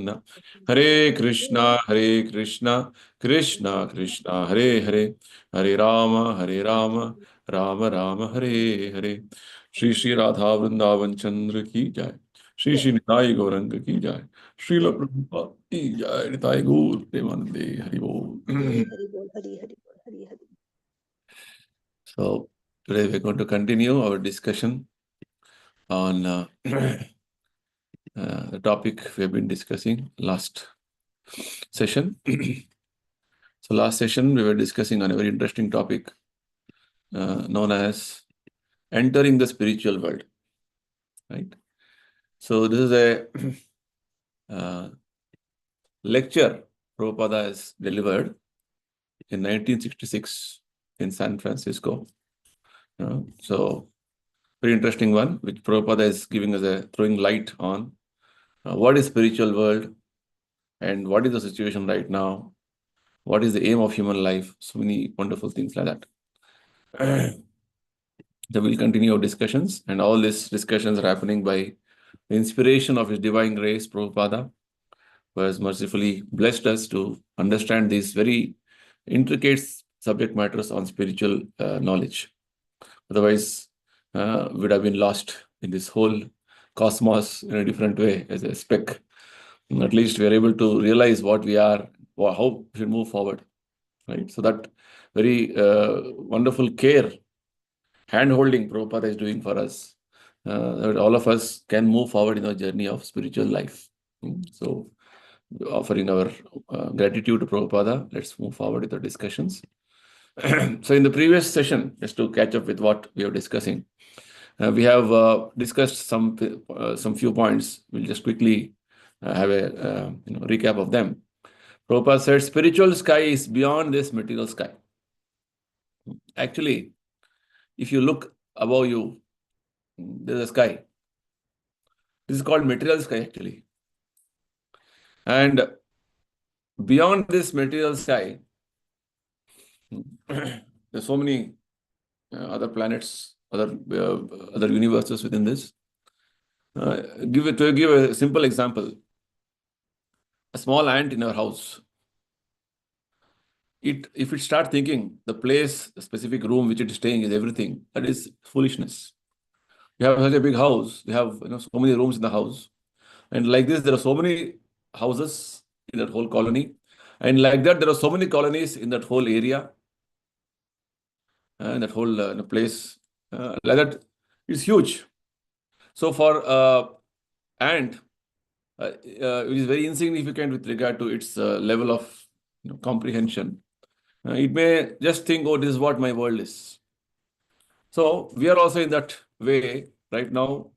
Chaitanya. Hare Krishna, Krishna Krishna, Hare Hare, Hare Rama, Rama Rama, Hare Hare. Shri Shri Radha Vrindavan Chandra ki jai. Shri Shri Nitai Gauranga ki jai. Srila Prabhupada ki jai. Nitai Gaur Premanande Hari Bol. Hari Bol, Hari Bol, Hari. So today we're going to continue our discussion on the topic we have been discussing last session. So last session we were discussing on a very interesting topic known as entering the spiritual world. Right. So this is a lecture Prabhupada has delivered in 1966 in San Francisco. So very interesting one, which Prabhupada is giving us throwing light on what is spiritual world and what is the situation right now, what is the aim of human life, so many wonderful things like that. So we'll continue our discussions, and all these discussions are happening by the inspiration of His Divine Grace, Prabhupada, who has mercifully blessed us to understand these very intricate subject matters on spiritual knowledge. Otherwise, we'd have been lost in this whole cosmos in a different way as a speck. At least we are able to realize what we are, how we should move forward. Right? So that very wonderful care, hand-holding Prabhupada is doing for us, that all of us can move forward in our journey of spiritual life. So offering our gratitude to Prabhupada, let's move forward with the discussions. So in the previous session, just to catch up with what we are discussing, we have discussed some few points. We'll just quickly have a recap of them. Prabhupada said, spiritual sky is beyond this material sky. Actually, if you look above you, there's a sky. This is called material sky, actually. And beyond this material sky, there's so many other planets, other universes within this. Give a simple example. A small ant in our house. If it starts thinking the place, the specific room which it is staying is everything, that is foolishness. You have such a big house, you have so many rooms in the house, and like this there are so many houses in that whole colony, and like that there are so many colonies in that whole area, and that whole place. Like that, it's huge. So for ant, it is very insignificant with regard to its level of comprehension. It may just think, oh, this is what my world is. So we are also in that way right now,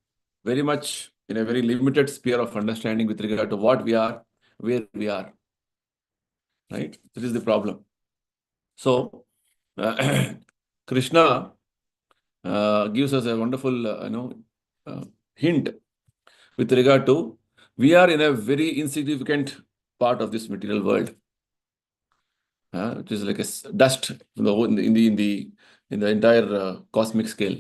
very much in a very limited sphere of understanding with regard to what we are, where we are. Right? This is the problem. So Krishna gives us a wonderful hint with regard to we are in a very insignificant part of this material world, which is like a dust in the entire cosmic scale.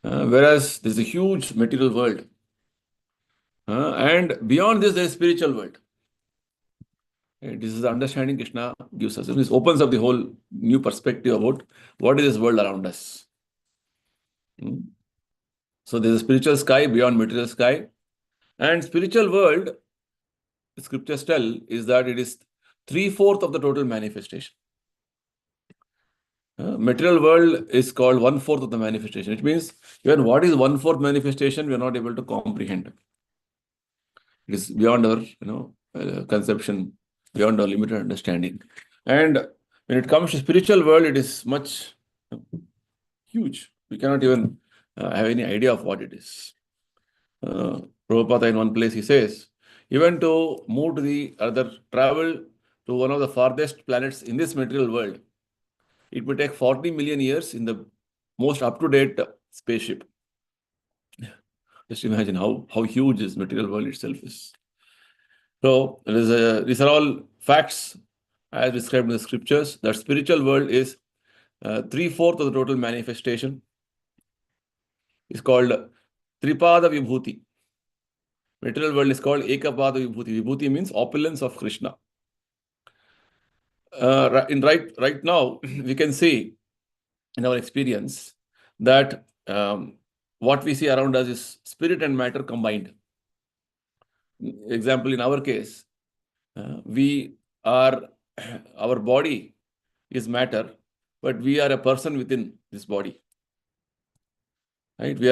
Whereas there's a huge material world, and beyond this there is spiritual world. This is the understanding Krishna gives us. This opens up the whole new perspective about what is this world around us. So there's a spiritual sky beyond material sky. And spiritual world, the scriptures tell, is that it is 3/4 of the total manifestation. Material world is called 1/4 of the manifestation, which means even what is 1/4 manifestation, we are not able to comprehend. It is beyond our conception, beyond our limited understanding. And when it comes to spiritual world, it is much huge. We cannot even have any idea of what it is. Prabhupada in one place he says, even to move to the other, travel to one of the farthest planets in this material world, it will take 40 million years in the most up-to-date spaceship. Just imagine how huge this material world itself is. So these are all facts as described in the scriptures, that spiritual world is 3/4 of the total manifestation. It's called Tripada Vibhuti. Material world is called Ekapada Vibhuti. Vibhuti means opulence of Krishna. Right now, we can see in our experience that what we see around us is spirit and matter combined. Example, in our case, we are, our body is matter, but we are a person within this body. Right? We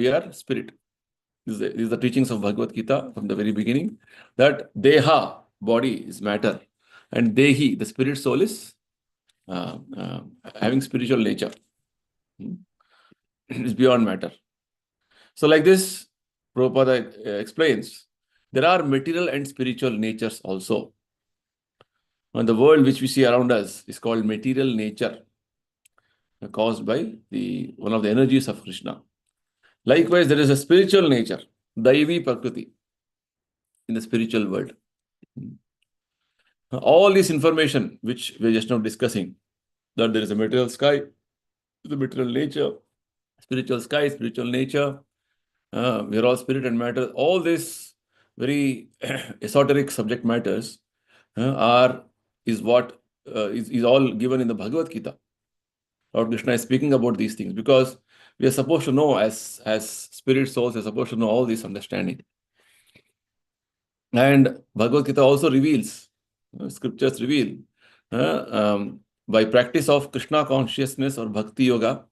are spirit. This is the teachings of Bhagavad Gita from the very beginning, that Deha, body, is matter, and Dehi, the spirit soul, is having spiritual nature. It's beyond matter. So like this, Prabhupada explains, there are material and spiritual natures also. And the world which we see around us is called material nature, caused by one of the energies of Krishna. Likewise, there is a spiritual nature, Daivi Prakriti, in the spiritual world. All this information which we are just now discussing, that there is a material sky, the material nature, spiritual sky, spiritual nature, we are all spirit and matter. All these very esoteric subject matters is all given in the Bhagavad Gita. Lord Krishna is speaking about these things because we are supposed to know, as spirit souls, we are supposed to know all this understanding. And Bhagavad Gita also reveals, scriptures reveal, by practice of Krishna consciousness or Bhakti Yoga,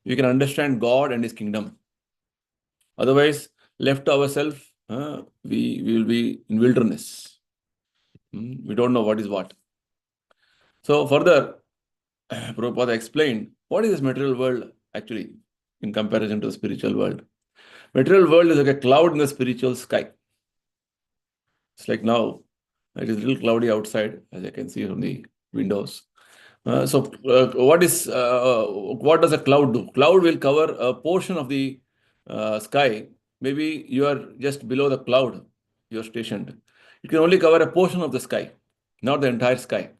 we can understand God and His kingdom. Otherwise, left to ourselves, we will be in wilderness. We don't know what is what. So further, Prabhupada explained, what is this material world actually in comparison to the spiritual world? Material world is like a cloud in the spiritual sky. It's like now, it is a little cloudy outside, as I can see from the windows. What does a cloud do? Cloud will cover a portion of the sky. Maybe you are just below the cloud, you are stationed. It can only cover a portion of the sky, not the entire sky.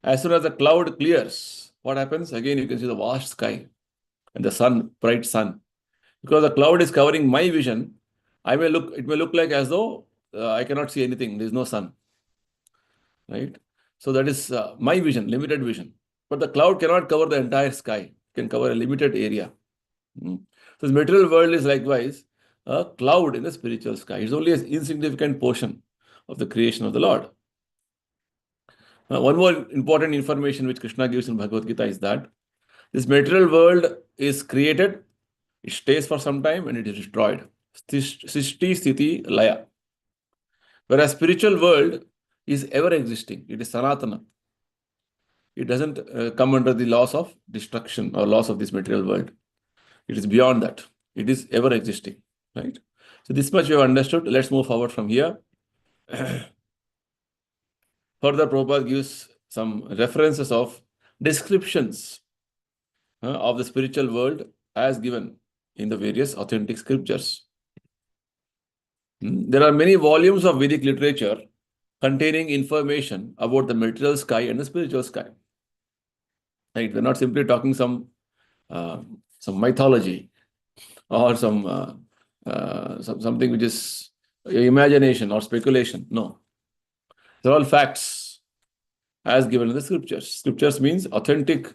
As soon as the cloud clears, what happens? Again, you can see the vast sky and the sun, bright sun. Because the cloud is covering my vision, it may look like as though I cannot see anything. There is no sun. Right? So that is my vision, limited vision. But the cloud cannot cover the entire sky. It can cover a limited area. So the material world is likewise a cloud in the spiritual sky. It's only an insignificant portion of the creation of the Lord. One more important information which Krishna gives in Bhagavad Gita is that this material world is created, it stays for some time, and it is destroyed. Srishti, Sthiti, Laya. Whereas spiritual world is ever existing. It is Sanatana. It doesn't come under the laws of destruction or laws of this material world. It is beyond that. It is ever existing. Right? So this much we have understood. Let's move forward from here. Further, Prabhupada gives some references of descriptions of the spiritual world as given in the various authentic scriptures. There are many volumes of Vedic literature containing information about the material sky and the spiritual sky. Right? We're not simply talking some mythology or something which is imagination or speculation. No. They're all facts as given in the scriptures. Scriptures means authentic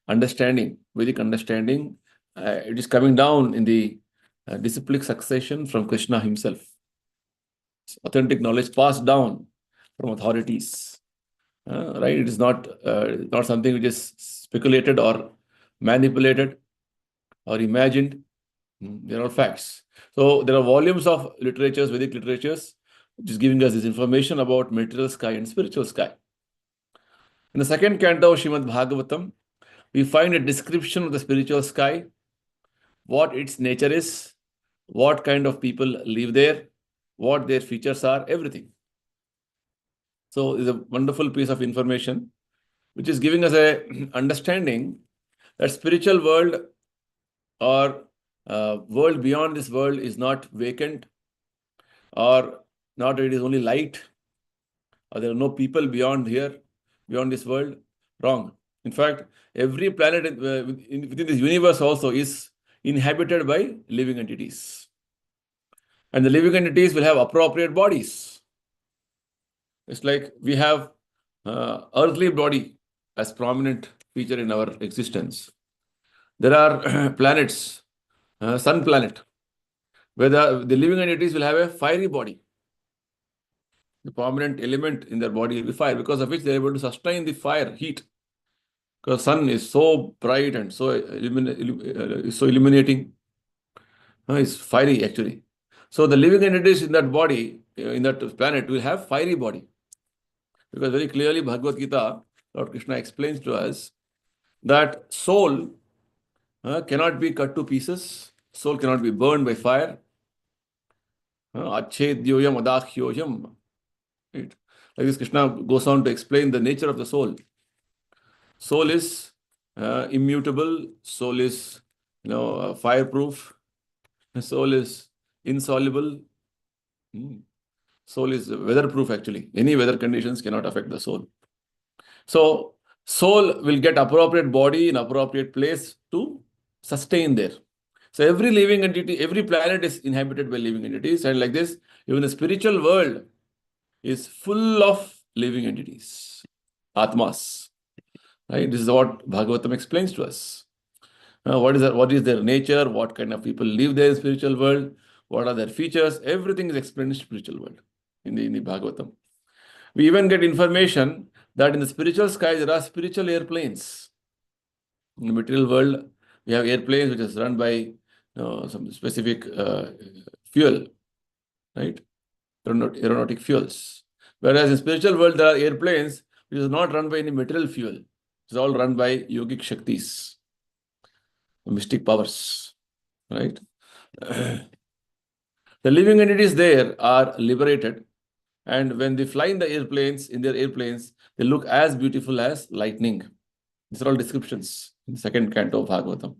understanding, Vedic understanding. It is coming down in the disciplic succession from Krishna himself. It's authentic knowledge passed down from authorities. Right? It is not something which is speculated or manipulated or imagined. They are all facts. So there are volumes of literatures, Vedic literatures, which is giving us this information about material sky and spiritual sky. In the second canto of Srimad Bhagavatam, we find a description of the spiritual sky, what its nature is, what kind of people live there, what their features are, everything. So it's a wonderful piece of information, which is giving us a understanding that spiritual world or world beyond this world is not vacant, or not it is only light, or there are no people beyond here, beyond this world. Wrong. In fact, every planet within this universe also is inhabited by living entities. And the living entities will have appropriate bodies. It's like we have earthly body as prominent feature in our existence. There are planets, sun planet, where the living entities will have a fiery body. The prominent element in their body will be fire, because of which they are able to sustain the fire, heat. Because sun is so bright and so illuminating. It's fiery actually. So the living entities in that body, in that planet, will have fiery body. Because very clearly Bhagavad Gita, Lord Krishna explains to us that soul cannot be cut to pieces. Soul cannot be burned by fire. Achedyoyam adakyoyam. Right? Like this, Krishna goes on to explain the nature of the soul. Soul is immutable. Soul is, fireproof. Soul is insoluble. Soul is weatherproof actually. Any weather conditions cannot affect the soul. So soul will get appropriate body in appropriate place to sustain there. So every living entity, every planet is inhabited by living entities, and like this, even the spiritual world is full of living entities, atmas. Right? This is what Bhagavatam explains to us. What is their nature? What kind of people live there in spiritual world? What are their features? Everything is explained in spiritual world in the Bhagavatam. We even get information that in the spiritual sky there are spiritual airplanes. In the material world, we have airplanes which is run by some specific fuel, right? Aeronautic fuels. Whereas in spiritual world, there are airplanes which is not run by any material fuel. It's all run by yogic shaktis, mystic powers, right? The living entities there are liberated, and when they fly in their airplanes, they look as beautiful as lightning. These are all descriptions in the second canto of Bhagavatam.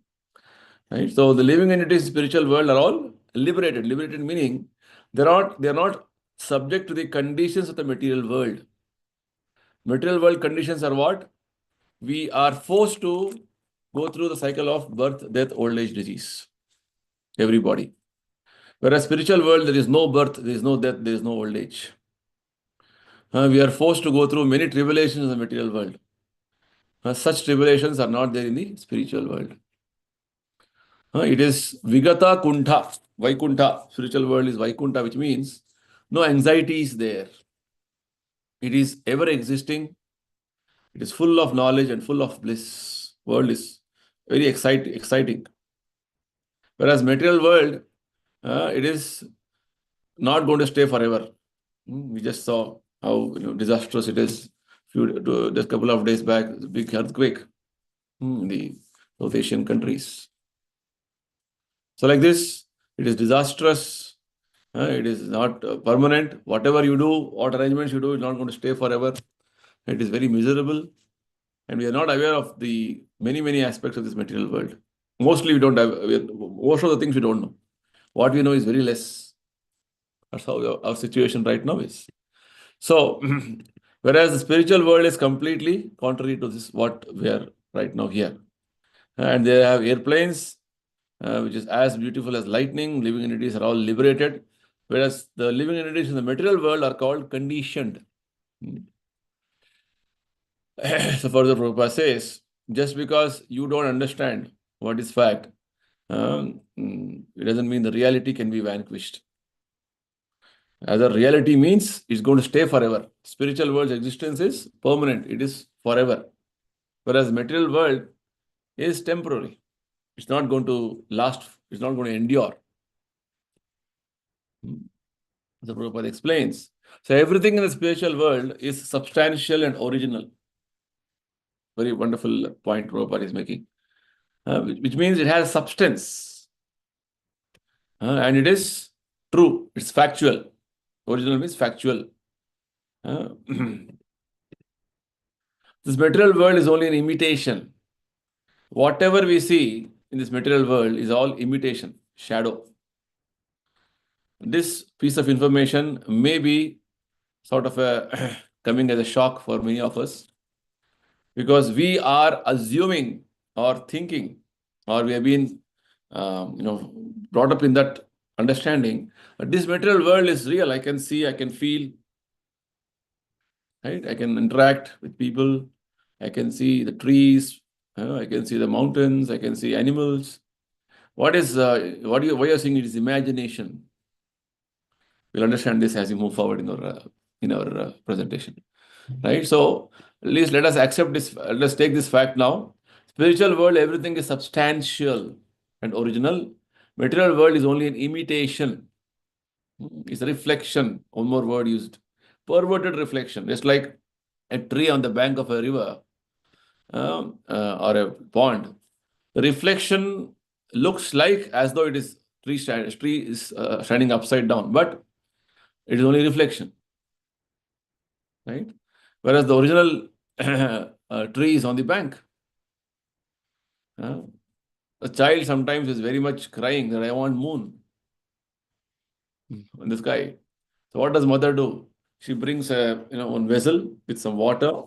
Right? So the living entities in spiritual world are all liberated. Liberated meaning they are not subject to the conditions of the material world. Material world conditions are what? We are forced to go through the cycle of birth, death, old age, disease. Everybody. Whereas spiritual world, there is no birth, there is no death, there is no old age. We are forced to go through many tribulations in the material world. Such tribulations are not there in the spiritual world. It is Vigata Kuntha, Vaikuntha. Spiritual world is Vaikuntha, which means no anxiety is there. It is ever existing. It is full of knowledge and full of bliss. World is very exciting. Whereas material world, it is not going to stay forever. We just saw how disastrous it is. Just a couple of days back, big earthquake in the South Asian countries. So like this, it is disastrous. It is not permanent. Whatever you do, what arrangements you do, is not going to stay forever. It is very miserable. And we are not aware of the many aspects of this material world. Mostly we don't have, most of the things we don't know. What we know is very less. That's how our situation right now is. So, whereas the spiritual world is completely contrary to this, what we are right now here. And they have airplanes, which is as beautiful as lightning. Living entities are all liberated. Whereas the living entities in the material world are called conditioned. So further Prabhupada says, just because you don't understand what is fact, it doesn't mean the reality can be vanquished. Other reality means it's going to stay forever. Spiritual world's existence is permanent. It is forever. Whereas material world is temporary. It's not going to last. It's not going to endure. So Prabhupada explains. So everything in the spiritual world is substantial and original. Very wonderful point Prabhupada is making. Which means it has substance. And it is true. It's factual. Original means factual. This material world is only an imitation. Whatever we see in this material world is all imitation, shadow. This piece of information may be sort of coming as a shock for many of us, because we are assuming or thinking, or we have been brought up in that understanding that this material world is real. I can see, I can feel, right? I can interact with people. I can see the trees. I can see the mountains. I can see animals. What is what you why you're saying it is imagination? We'll understand this as we move forward in our presentation, right? So at least let us accept this. Let's take this fact now. Spiritual world, everything is substantial and original. Material world is only an imitation. It's a reflection. One more word used. Perverted reflection. It's like a tree on the bank of a river or a pond. The reflection looks like as though it is tree is standing upside down, but it is only reflection, right? Whereas the original tree is on the bank. A child sometimes is very much crying that I want moon in the sky. So what does mother do? She brings a one vessel with some water,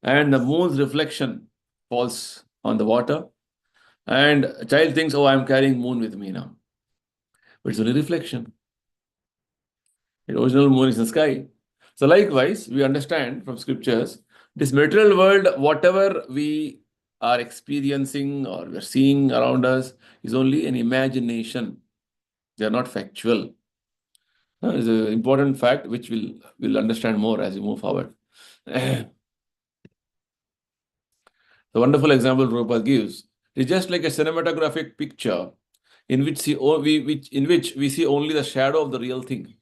and the moon's reflection falls on the water, and a child thinks, "Oh, I'm carrying moon with me now," but it's only reflection. The original moon is in the sky. So likewise, we understand from scriptures, this material world, whatever we are experiencing or we're seeing around us, is only an imagination. They are not factual. It's an important fact which we'll understand more as we move forward. The wonderful example Prabhupada gives is just like a cinematographic picture in which we see only the shadow of the real thing.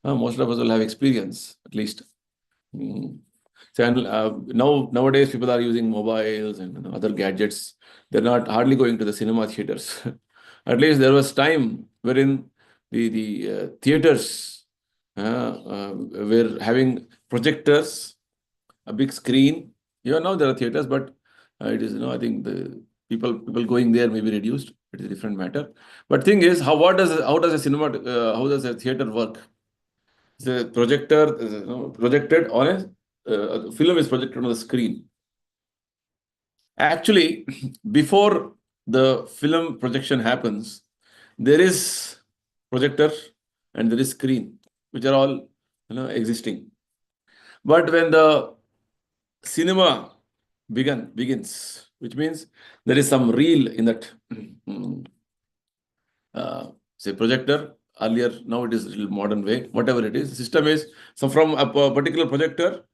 Most of us will have experience, at least. So, nowadays people are using mobiles and other gadgets. They're not hardly going to the cinema theaters. At least there was time wherein the theaters were having projectors, a big screen. Even now there are theaters, but it is I think the people going there may be reduced. It is a different matter. But thing is, how does a theater work? The projector is projected on a film is projected on the screen. Actually, before the film projection happens, there is projector and there is screen, which are all existing. But when the cinema begins, which means there is some reel in that say projector. Earlier, now it is a little modern way. Whatever it is, the system is so from a particular projector,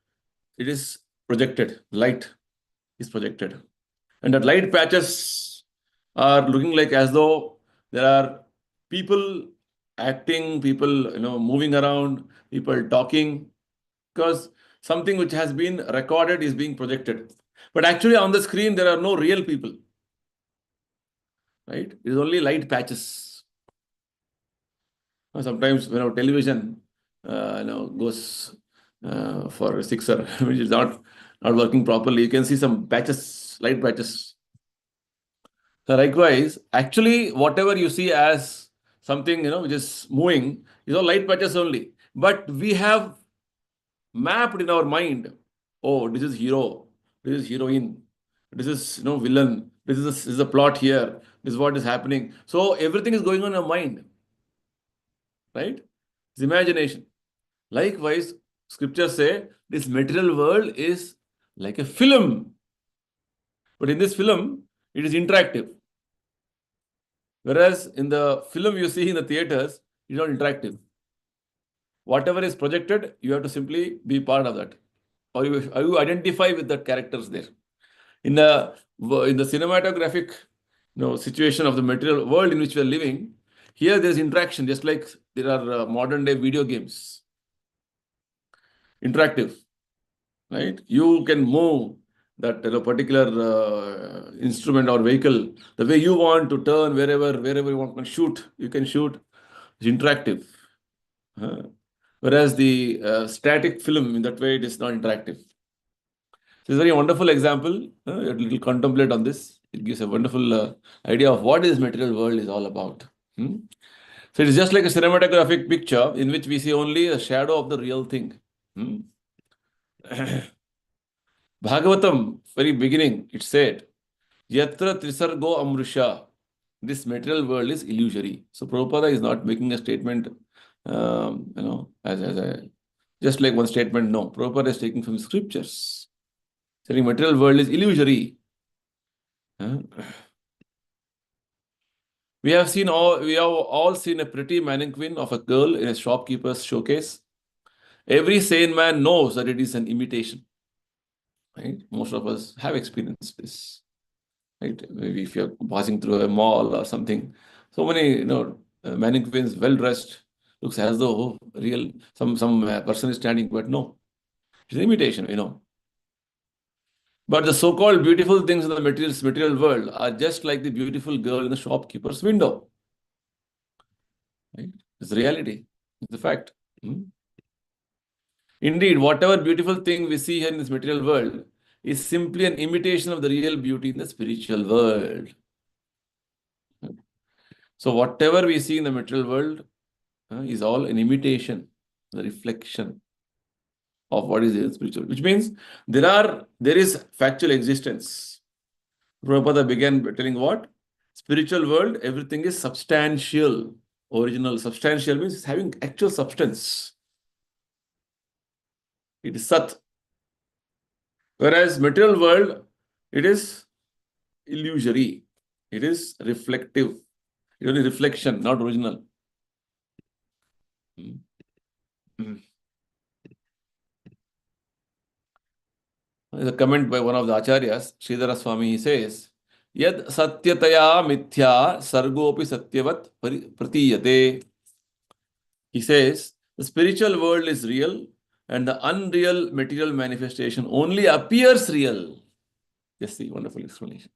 it is projected. Light is projected, and that light patches are looking like as though there are people acting, people moving around, people talking, because something which has been recorded is being projected. But actually, on the screen there are no real people, right? It is only light patches. Sometimes when our television goes for a sixer, which is not working properly, you can see some patches, light patches. So likewise, actually, whatever you see as something which is moving is all light patches only. But we have mapped in our mind, oh, this is hero, this is heroine, this is villain, this is the plot here, this is what is happening. So everything is going on in our mind. Right? It's imagination. Likewise, scriptures say this material world is like a film. But in this film, it is interactive. Whereas in the film you see in the theaters, it's not interactive. Whatever is projected, you have to simply be part of that. Or you identify with the characters there. In the cinematographic situation of the material world in which we are living, here there is interaction, just like there are modern day video games. Interactive, right? You can move that particular instrument or vehicle the way you want to turn, wherever you want to shoot, you can shoot. It's interactive. Whereas the static film, in that way, it is not interactive. So it's a very wonderful example. A little contemplate on this. It gives a wonderful idea of what this material world is all about. So it is just like a cinematographic picture in which we see only a shadow of the real thing. Bhagavatam, very beginning, it said, Yatra Trisargo Amrusha. this material world is illusory. So Prabhupada is not making a statement, as a just like one statement. No, Prabhupada is taking from scriptures, saying material world is illusory. We have all seen a pretty mannequin of a girl in a shopkeeper's showcase. Every sane man knows that it is an imitation. Right? Most of us have experienced this. Right? Maybe if you're passing through a mall or something, so many mannequins, well dressed, looks as though real some person is standing, but no, it's an imitation. But the so-called beautiful things in the material world are just like the beautiful girl in the shopkeeper's window. Right? It's the reality. It's the fact. Indeed, whatever beautiful thing we see here in this material world is simply an imitation of the real beauty in the spiritual world. So whatever we see in the material world is all an imitation, the reflection of what is the spiritual, which means there is factual existence. Prabhupada began by telling what? Spiritual world, everything is substantial. Original. Substantial means it's having actual substance. It is sat. Whereas material world, it is illusory. It is reflective. It is reflection, not original. There's a comment by one of the acharyas, Sridhara Swami, he says, Yad satyataya mithya sargopi satyavat pratiyate. He says, the spiritual world is real and the unreal material manifestation only appears real. Yes, see, wonderful explanation.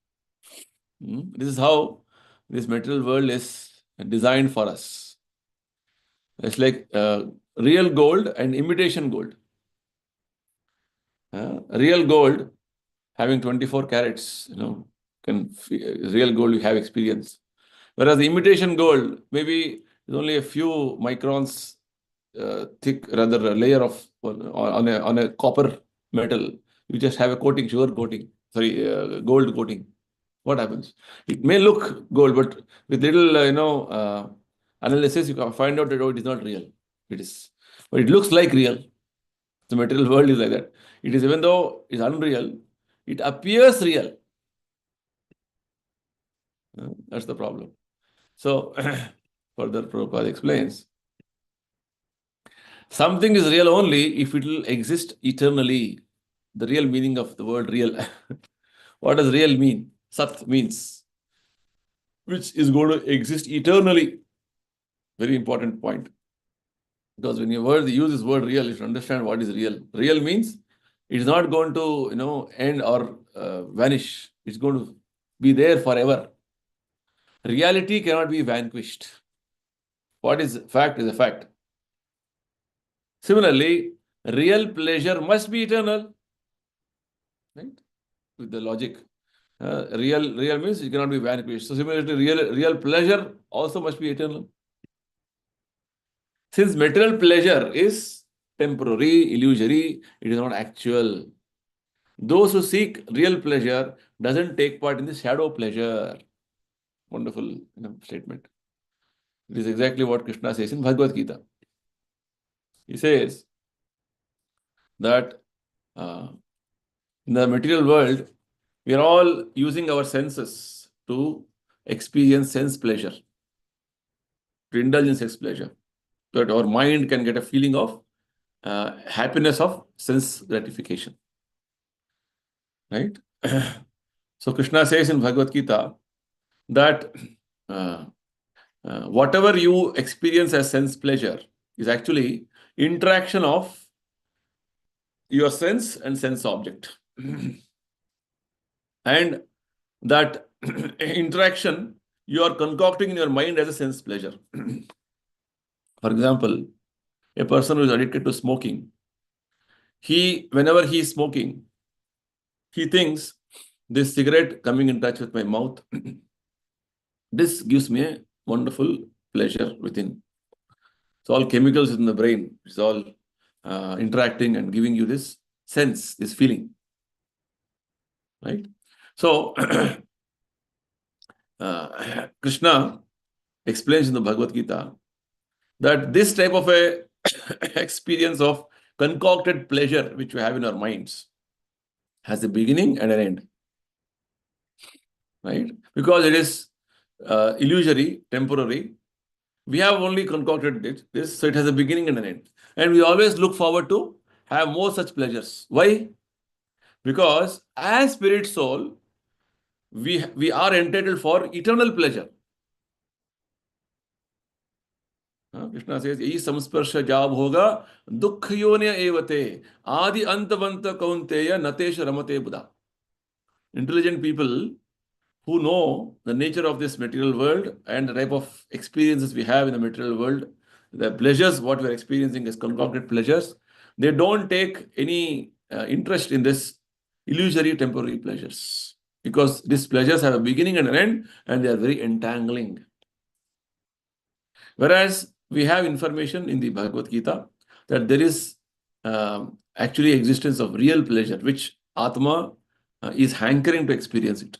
This is how this material world is designed for us. It's like real gold and imitation gold. Real gold having 24 carats, real gold you have experience. Whereas the imitation gold maybe is only a few microns thick, rather a layer of on a copper metal. You just have a coating, sugar coating, gold coating. What happens? It may look gold, but with little analysis, you can find out that it is not real. It is, but it looks like real. The material world is like that. It is, even though it's unreal, it appears real. That's the problem. So, further Prabhupada explains, something is real only if it will exist eternally. The real meaning of the word real. What does real mean? Sat means which is going to exist eternally. Very important point. Because when you use this word real, you should understand what is real. Real means it is not going to end or vanish. It's going to be there forever. Reality cannot be vanquished. What is fact is a fact. Similarly, real pleasure must be eternal. Right? With the logic. Real means it cannot be vanquished. So similarly, real pleasure also must be eternal. Since material pleasure is temporary, illusory, it is not actual. Those who seek real pleasure doesn't take part in the shadow pleasure. Wonderful statement. It is exactly what Krishna says in Bhagavad Gita. He says that in the material world, we are all using our senses to experience sense pleasure, to indulge in sense pleasure, so that our mind can get a feeling of happiness of sense gratification. Right? So Krishna says in Bhagavad Gita that whatever you experience as sense pleasure is actually interaction of your sense and sense object. And that interaction you are concocting in your mind as a sense pleasure. For example, a person who is addicted to smoking, whenever he is smoking, he thinks this cigarette coming in touch with my mouth, this gives me a wonderful pleasure within. It's all chemicals in the brain. It's all interacting and giving you this sense, this feeling. Right? So, Krishna explains in the Bhagavad Gita that this type of a experience of concocted pleasure which we have in our minds has a beginning and an end, right? Because it is illusory, temporary. We have only concocted this, so it has a beginning and an end. And we always look forward to have more such pleasures. Why? Because as spirit soul, we are entitled for eternal pleasure. Krishna says, "Yi samsparsha jab hoga dukh yonya evate adi antavanta kaunteya natesh ramate buddha." Intelligent people who know the nature of this material world and the type of experiences we have in the material world, the pleasures, what we're experiencing as concocted pleasures, they don't take any interest in this illusory temporary pleasures. Because these pleasures have a beginning and an end, and they are very entangling. Whereas we have information in the Bhagavad Gita that there is actually existence of real pleasure, which Atma is hankering to experience it.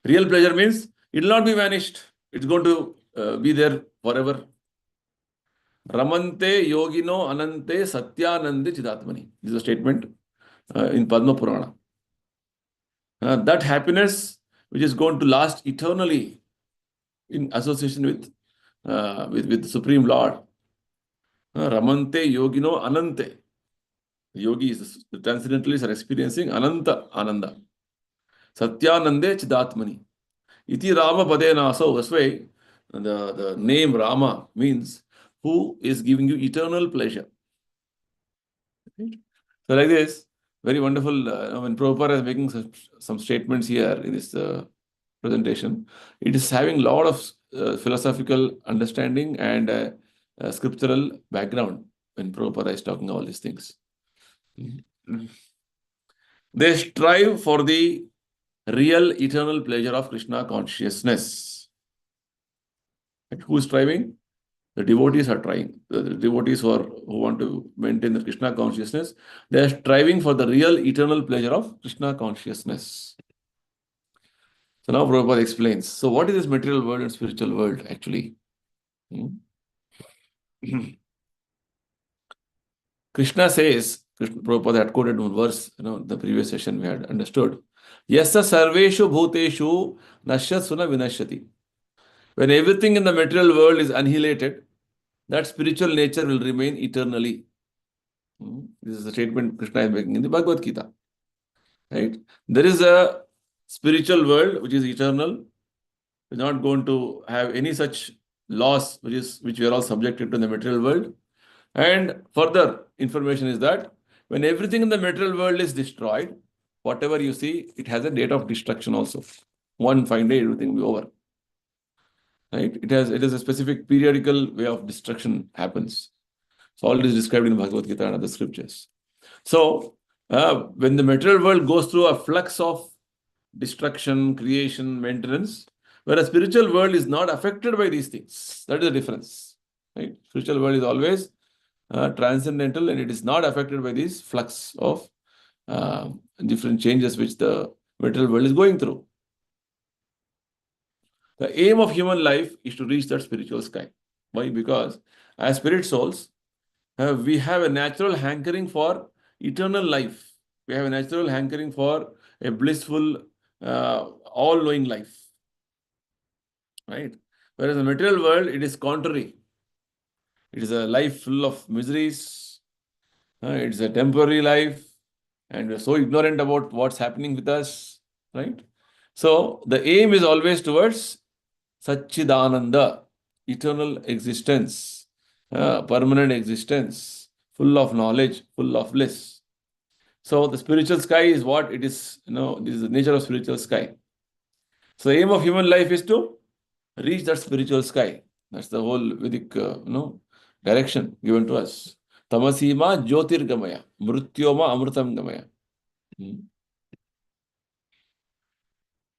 Real pleasure means it will not be vanished. It's going to be there forever. Ramante yogino anante satyanande chidatmani. This is a statement in Padma Purana. That happiness which is going to last eternally in association with the Supreme Lord. Ramante yogino anante. Yogis, the transcendentalists are experiencing ananta ananda. Satyanande chidatmani. Iti Rama Padena. So that's why the name Rama means who is giving you eternal pleasure. Right? So like this, very wonderful. When Prabhupada is making some statements here in this presentation, it is having a lot of philosophical understanding and scriptural background when Prabhupada is talking all these things. They strive for the real eternal pleasure of Krishna consciousness. And who is striving? The devotees are trying. The devotees who want to maintain the Krishna consciousness, they are striving for the real eternal pleasure of Krishna consciousness. So now Prabhupada explains. So what is this material world and spiritual world actually? Krishna says, Prabhupada had quoted one verse, the previous session we had understood. Yasa sarveshu bhuteshu nashyasuna vinashyati. When everything in the material world is annihilated, that spiritual nature will remain eternally. This is a statement Krishna is making in the Bhagavad Gita. Right? There is a spiritual world which is eternal. It's not going to have any such loss which we are all subjected to in the material world. And further information is that when everything in the material world is destroyed, whatever you see, it has a date of destruction also. One fine day, everything will be over. Right? It is a specific periodical way of destruction happens. So all this is described in Bhagavad Gita and other scriptures. So when the material world goes through a flux of destruction, creation, maintenance, whereas spiritual world is not affected by these things. That is the difference. Right? Spiritual world is always transcendental and it is not affected by this flux of different changes which the material world is going through. The aim of human life is to reach that spiritual sky. Why? Because as spirit souls, we have a natural hankering for eternal life. We have a natural hankering for a blissful, all-knowing life. Right? Whereas the material world, it is contrary. It is a life full of miseries. It's a temporary life. And we're so ignorant about what's happening with us. Right? So the aim is always towards Satchidananda, eternal existence, permanent existence, full of knowledge, full of bliss. So the spiritual sky is what it is, this is the nature of spiritual sky. So the aim of human life is to reach that spiritual sky. That's the whole Vedic, direction given to us. Tamasima jyotirgamaya, mrutyoma amrutam gamaya.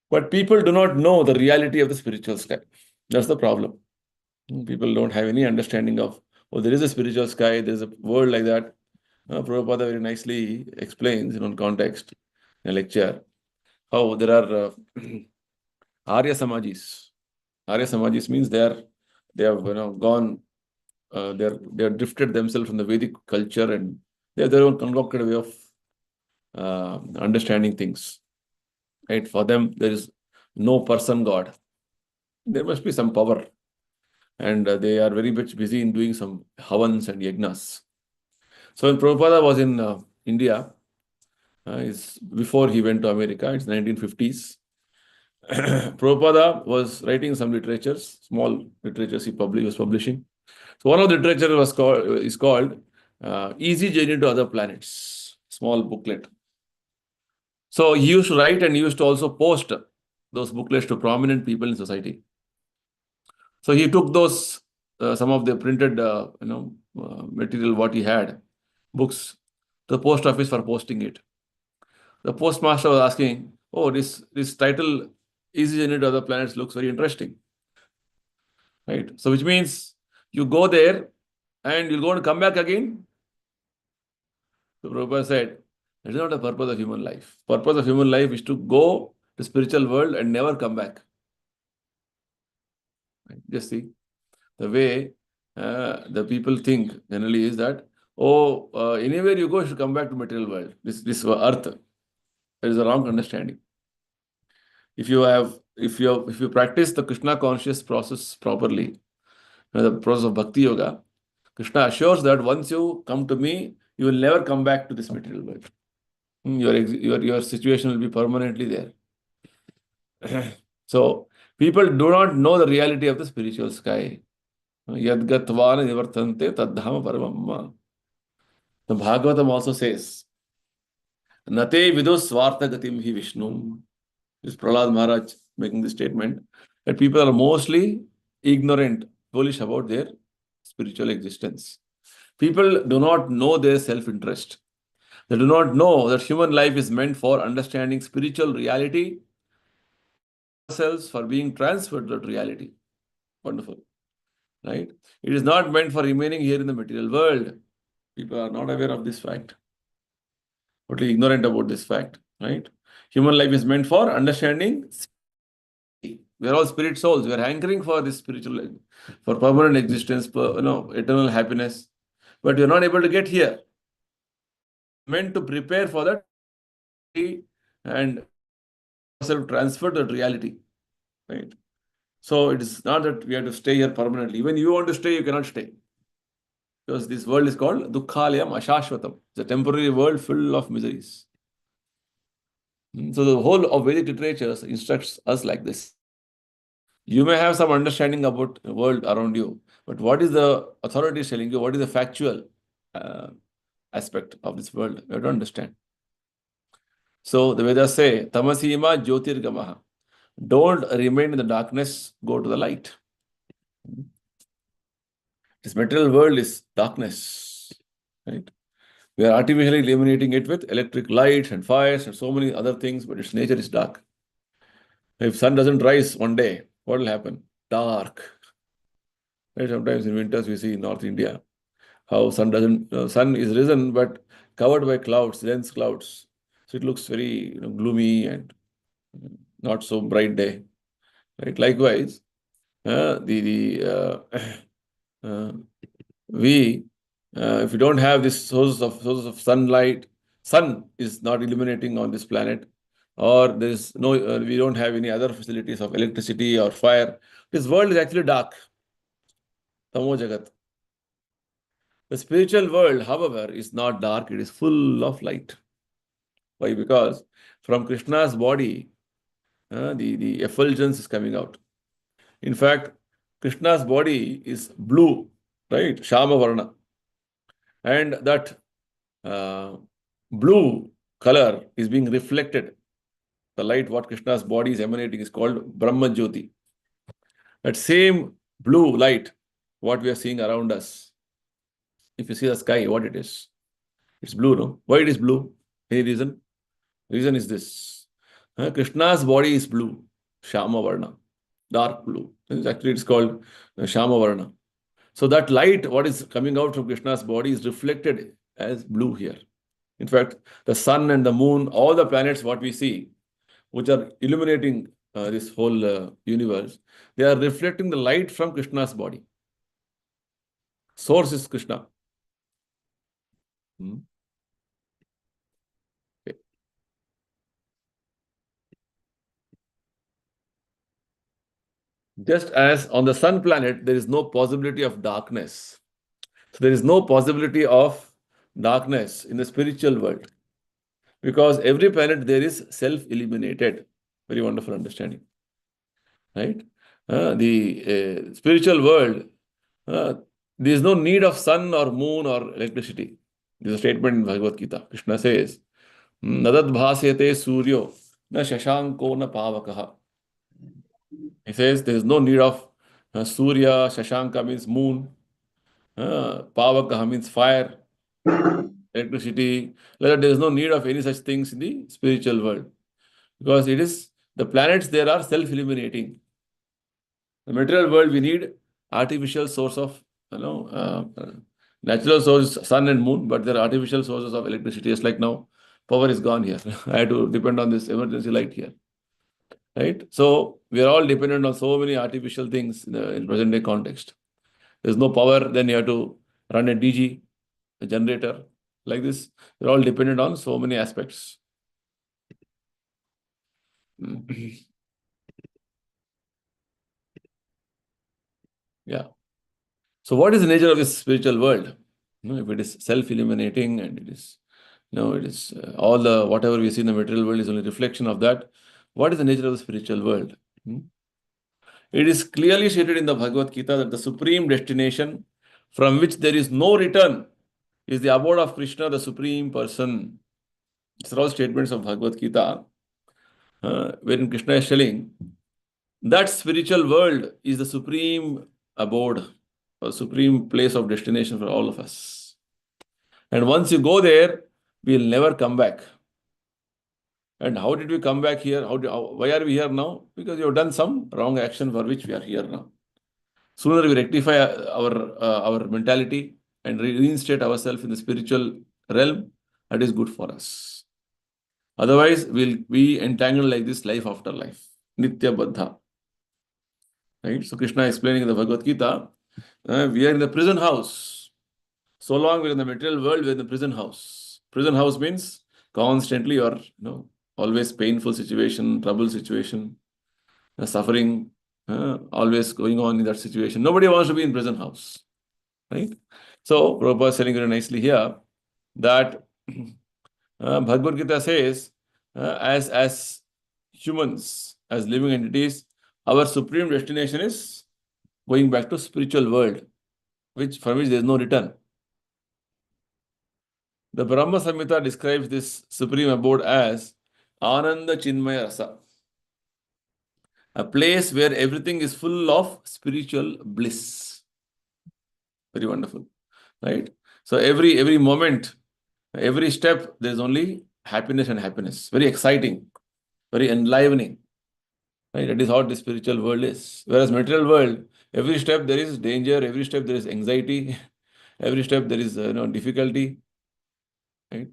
But people do not know the reality of the spiritual sky. That's the problem. People don't have any understanding of, there is a spiritual sky, there is a world like that. Prabhupada very nicely explains in one context, in a lecture, how there are Arya Samajis. Arya Samajis means they have gone, they are drifted themselves from the Vedic culture, and they have their own concocted way of understanding things. Right? For them, there is no person God. There must be some power, and they are very much busy in doing some havans and yagnas. So when Prabhupada was in India, is before he went to America, it's 1950s. Prabhupada was writing some literatures, small literatures he was publishing. So one of the literature is called Easy Journey to Other Planets, small booklet. So he used to write and he used to also post those booklets to prominent people in society. So he took those, some of the printed, material what he had, books, to the post office for posting it. The postmaster was asking, "Oh, this title, Easy Journey to Other Planets, looks very interesting." Right? So which means you go there and you're going to come back again. So Prabhupada said, that is not the purpose of human life. Purpose of human life is to go to spiritual world and never come back. Right? Just see the way the people think generally is that, anywhere you go, you should come back to material world. This earth. There is a wrong understanding. If you practice the Krishna conscious process properly, the process of bhakti yoga, Krishna assures that once you come to me, you will never come back to this material world. Your situation will be permanently there. So people do not know the reality of the spiritual sky. Yadgatvana nivartante tadhama paramamma. The Bhagavatam also says, Nate vidus svartha gatim hi Vishnu. This Prahlad Maharaj making the statement that people are mostly ignorant, foolish about their spiritual existence. People do not know their self-interest. They do not know that human life is meant for understanding spiritual reality, ourselves for being transferred to that reality. Wonderful. Right? It is not meant for remaining here in the material world. People are not aware of this fact. Totally ignorant about this fact. Right? Human life is meant for understanding. We are all spirit souls. We are hankering for this spiritual, for permanent existence, eternal happiness. But we are not able to get here. Meant to prepare for that and transfer that reality. Right? So it is not that we have to stay here permanently. Even you want to stay, you cannot stay. Because this world is called Dukkhalayam Ashashvatam. It's a temporary world full of miseries. So the whole of Vedic literature instructs us like this. You may have some understanding about the world around you, but what is the authority telling you? What is the factual aspect of this world? You have to understand. So the Vedas say, Tamasima Jyotirgamaha. Don't remain in the darkness, go to the light. This material world is darkness. Right? We are artificially illuminating it with electric lights and fires and so many other things, but its nature is dark. If sun doesn't rise one day, what will happen? Dark. Right? Sometimes in winters we see in North India how sun is risen but covered by clouds, dense clouds. So it looks very gloomy and not so bright day. Right? Likewise, if you don't have this source of sunlight, sun is not illuminating on this planet, or there is no, we don't have any other facilities of electricity or fire. This world is actually dark. Tamo Jagat. The spiritual world, however, is not dark, it is full of light. Why? Because from Krishna's body, the effulgence is coming out. In fact, Krishna's body is blue, right? Shama Varna. And that blue color is being reflected. The light what Krishna's body is emanating is called Brahma Jyoti. That same blue light, what we are seeing around us. If you see the sky, what it is? It's blue, no? Why it is blue? Any reason? Reason is this. Krishna's body is blue, Shama Varna, dark blue. Actually, it's called Shama Varna. So that light, what is coming out from Krishna's body is reflected as blue here. In fact, the sun and the moon, all the planets, what we see, which are illuminating this whole universe, they are reflecting the light from Krishna's body. Source is Krishna. Okay. Just as on the sun planet, there is no possibility of darkness. So there is no possibility of darkness in the spiritual world, because every planet there is self-illuminated. Very wonderful understanding, right? The spiritual world, there is no need of sun or moon or electricity. This is a statement in Bhagavad Gita. Krishna says, Nadad bhasyate suryo na shashanko na pavakaha. He says there is no need of Surya, Shashanka means moon, Pavakaha means fire, electricity. Like that, there is no need of any such things in the spiritual world, because it is the planets there are self-illuminating. The material world, we need artificial source of, natural source, sun and moon, but there are artificial sources of electricity. Just like now, power is gone here. I had to depend on this emergency light here. Right? So we are all dependent on so many artificial things in present day context. There's no power, then you have to run a DG, a generator, like this. We're all dependent on so many aspects. Yeah. So what is the nature of this spiritual world? If it is self-illuminating and it is, it is all the whatever we see in the material world is only reflection of that. What is the nature of the spiritual world? It is clearly stated in the Bhagavad Gita that the supreme destination from which there is no return is the abode of Krishna, the supreme person. These are all statements of Bhagavad Gita, wherein Krishna is telling that spiritual world is the supreme abode, a supreme place of destination for all of us. And once you go there, we will never come back. And how did we come back here? Why are we here now? Because you have done some wrong action for which we are here now. Sooner we rectify our mentality and reinstate ourselves in the spiritual realm, that is good for us. Otherwise, we'll be entangled like this life after life. Nitya Baddha. Right? So Krishna explaining in the Bhagavad Gita, we are in the prison house. So long we're in the material world, we're in the prison house. Prison house means constantly or always painful situation, trouble situation, suffering, always going on in that situation. Nobody wants to be in prison house. Right? So Prabhupada is telling very nicely here that Bhagavad Gita says, as humans, as living entities, our supreme destination is going back to spiritual world, from which there is no return. The Brahma Samhita describes this supreme abode as Ananda Chinmaya Rasa, a place where everything is full of spiritual bliss. Very wonderful, right? So every moment, every step, there is only happiness and happiness. Very exciting, very enlivening. Right? That is how the spiritual world is. Whereas material world, every step there is danger, every step there is anxiety, every step there is difficulty. Right?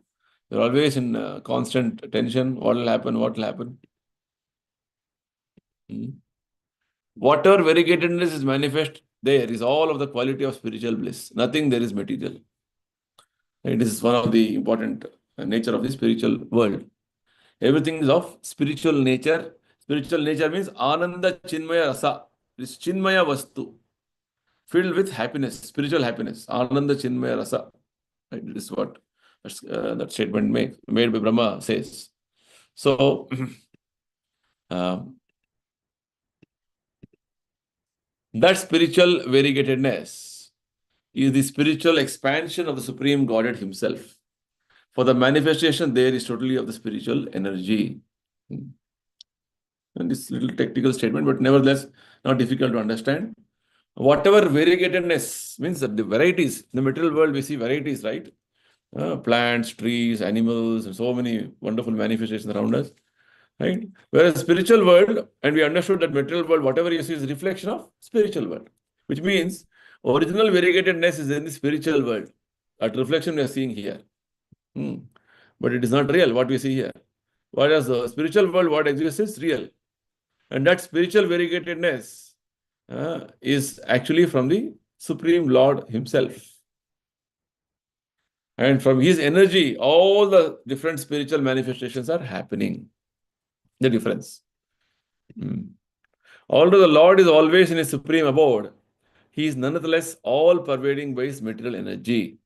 They're always in constant tension. What will happen? What will happen? Whatever variegatedness is manifest there is all of the quality of spiritual bliss. Nothing there is material. It is one of the important nature of the spiritual world. Everything is of spiritual nature. Spiritual nature means Ananda Chinmaya Rasa. It is Chinmaya Vastu. Filled with happiness, spiritual happiness. Ananda Chinmaya Rasa. Right? This is what that statement made by Brahma says. So, that spiritual variegatedness is the spiritual expansion of the Supreme Godhead Himself. For the manifestation there is totally of the spiritual energy. And this little technical statement, but nevertheless not difficult to understand. Whatever variegatedness means that the varieties, in the material world we see varieties, right? Plants, trees, animals, and so many wonderful manifestations around us. Right? Whereas spiritual world, and we understood that material world, whatever you see is a reflection of spiritual world, which means original variegatedness is in the spiritual world. That reflection we are seeing here. But it is not real, what we see here. Whereas the spiritual world, what exists is real. And that spiritual variegatedness is actually from the Supreme Lord Himself. And from His energy, all the different spiritual manifestations are happening. The difference. Although the Lord is always in His supreme abode, He is nonetheless all-pervading by His material energy.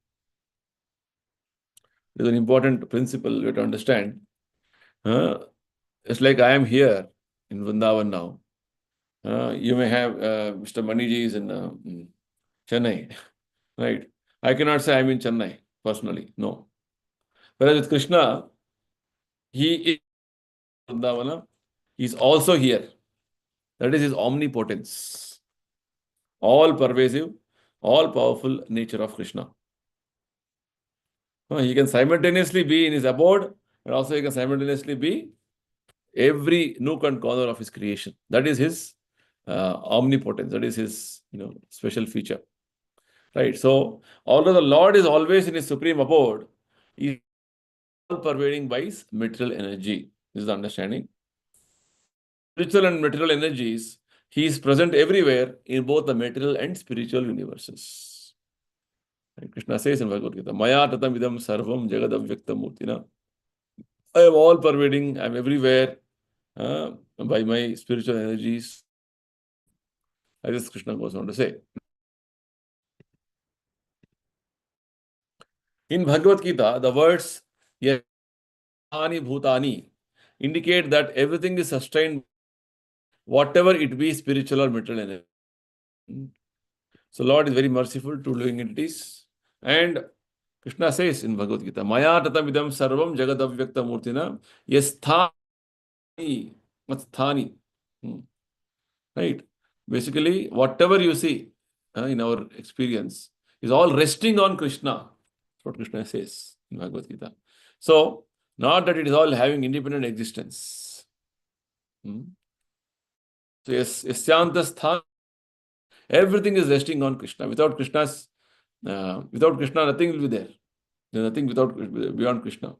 It is an important principle we have to understand. It's like I am here in Vrindavan now. You may have Mr. Maniji is in Chennai, right? I cannot say I'm in Chennai personally, no. Whereas with Krishna, He is in Vrindavana, He is also here. That is His omnipotence, all-pervasive, all-powerful nature of Krishna. He can simultaneously be in His abode, and also He can simultaneously be every nook and corner of His creation. That is His omnipotence. That is His special feature. Right. So, although the Lord is always in His supreme abode, He is all-pervading by His material energy. This is the understanding. Spiritual and material energies, He is present everywhere in both the material and spiritual universes. Right. Krishna says in Bhagavad Gita, Maya tatam idam sarvam jagadam vyaktam murtina. I am all-pervading. I am everywhere by my spiritual energies. As Krishna goes on to say. In Bhagavad Gita, the words Yani Bhutani indicate that everything is sustained, whatever it be, spiritual or material energy. So Lord is very merciful to living entities. And Krishna says in Bhagavad Gita, Maya tatam idam sarvam jagadavyakta murtina yasthani matsthani. Right? Basically, whatever you see in our experience is all resting on Krishna. That's what Krishna says in Bhagavad Gita. So, not that it is all having independent existence. So, yasyantastha, everything is resting on Krishna. Without Krishna, nothing will be there. There is nothing beyond Krishna.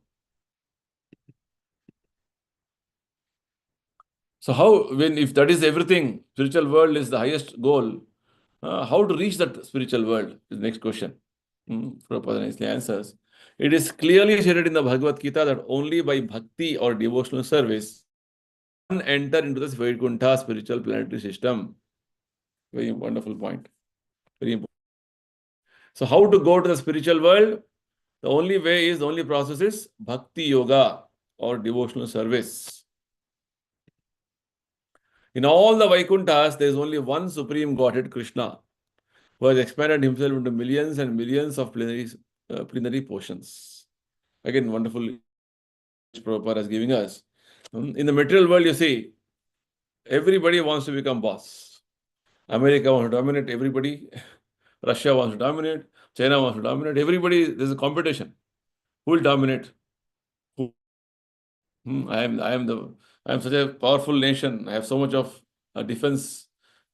So, if that is everything, spiritual world is the highest goal, how to reach that spiritual world is the next question. Prabhupada nicely answers. It is clearly stated in the Bhagavad Gita that only by bhakti or devotional service one enter into this Vaikuntha spiritual planetary system. Very wonderful point. Very important. So how to go to the spiritual world? The only process is bhakti yoga or devotional service. In all the Vaikunthas, there is only one supreme Godhead, Krishna, who has expanded himself into millions and millions of plenary portions. Again, wonderful Prabhupada is giving us. In the material world, you see, everybody wants to become boss. America wants to dominate everybody. Russia wants to dominate. China wants to dominate. Everybody, there's a competition. Who will dominate? Who? I am such a powerful nation. I have so much of defense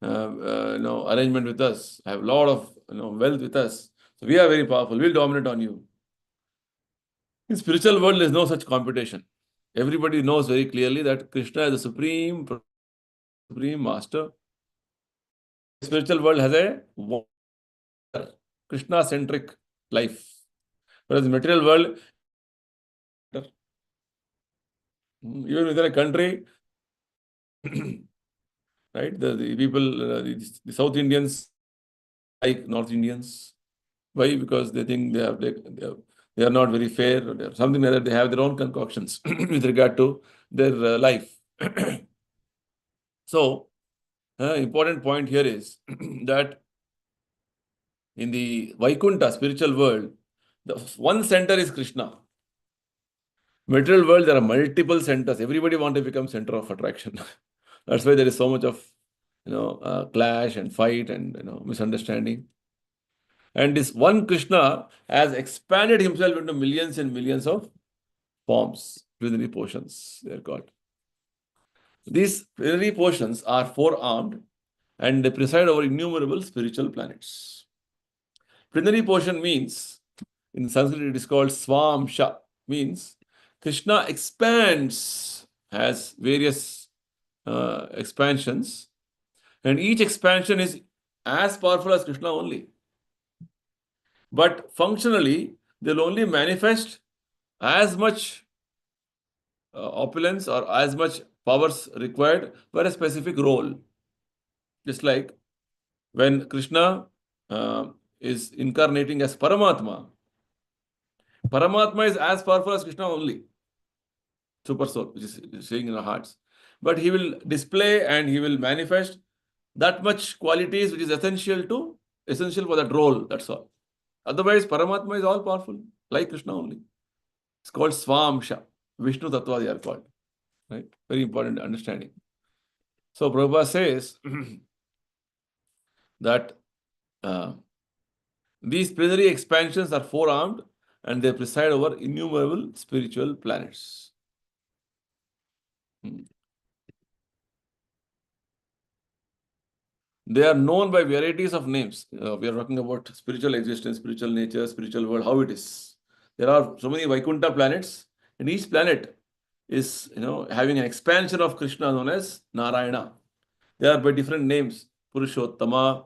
arrangement with us. I have a lot of wealth with us. So we are very powerful. We'll dominate on you. In spiritual world, there is no such competition. Everybody knows very clearly that Krishna is the supreme master. The spiritual world has a Krishna-centric life. Whereas the material world, even within a country, right? The people, the South Indians like North Indians. Why? Because they think they are not very fair, or something like that. They have their own concoctions with regard to their life. So, important point here is that in the Vaikuntha spiritual world, the one center is Krishna. Material world, there are multiple centers. Everybody wants to become center of attraction. That's why there is so much of clash and fight and misunderstanding. And this one Krishna has expanded himself into millions and millions of forms within the portions they are called. These plenary portions are four-armed and they preside over innumerable spiritual planets. Plenary portion means, in Sanskrit it is called Swamsha, means Krishna expands, has various expansions, and each expansion is as powerful as Krishna only. But functionally, they'll only manifest as much opulence or as much powers required for a specific role. Just like when Krishna is incarnating as Paramatma, Paramatma is as powerful as Krishna only, Super Soul, which is staying in our hearts. But he will display and he will manifest that much qualities which is essential for that role. That's all. Otherwise, Paramatma is all powerful, like Krishna only. It's called Swamsha. Vishnu Tattva they are called. Right? Very important understanding. So Prabhupada says that these plenary expansions are four-armed and they preside over innumerable spiritual planets. They are known by varieties of names. We are talking about spiritual existence, spiritual nature, spiritual world, how it is. There are so many Vaikuntha planets, and each planet is, having an expansion of Krishna known as Narayana. They are by different names: Purushottama,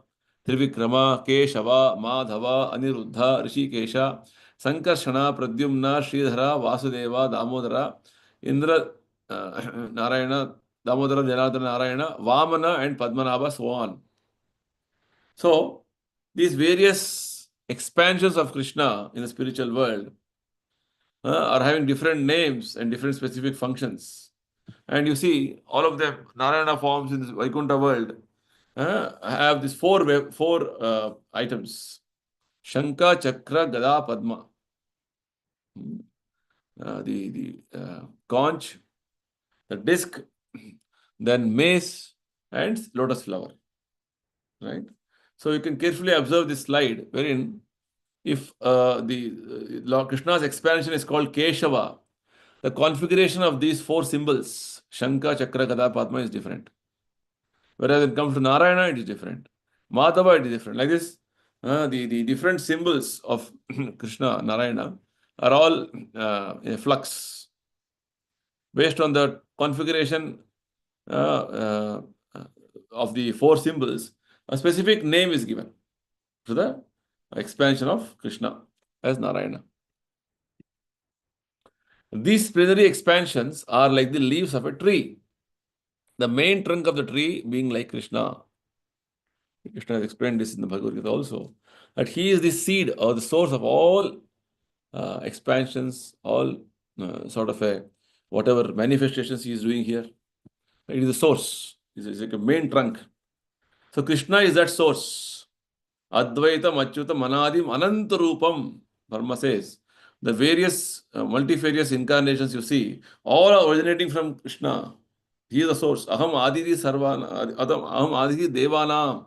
Trivikrama, Keshava, Madhava, Aniruddha, Rishikesha, Sankarshana, Pradyumna, Sridhara, Vasudeva, Damodara, Indra, Narayana, Damodara, Janardana, Narayana, Vamana, and Padmanabha, so on. So, these various expansions of Krishna in the spiritual world are having different names and different specific functions. And you see, all of the Narayana forms in the Vaikuntha world have these four items: Shanka, Chakra, Gada, Padma. The conch, the disc, then mace, and lotus flower. Right? So you can carefully observe this slide, wherein if Lord Krishna's expansion is called Keshava, the configuration of these four symbols, Shanka, Chakra, Gada, Padma, is different. Whereas when it comes to Narayana, it is different. Madhava, it is different. Like this, the different symbols of Krishna, Narayana, are all in a flux. Based on the configuration of the four symbols, a specific name is given to the expansion of Krishna as Narayana. These plenary expansions are like the leaves of a tree. The main trunk of the tree being like Krishna. Krishna has explained this in the Bhagavad Gita also, that he is the seed or the source of all expansions, all sort of whatever manifestations he is doing here. It is the source. It is like a main trunk. So Krishna is that source. Advaitam, Achyutam, Anadim, Anantarupam, Dharma says. The various multifarious incarnations you see, all are originating from Krishna. He is the source. Aham Aditi Sarvana, Aham Aditi Devana,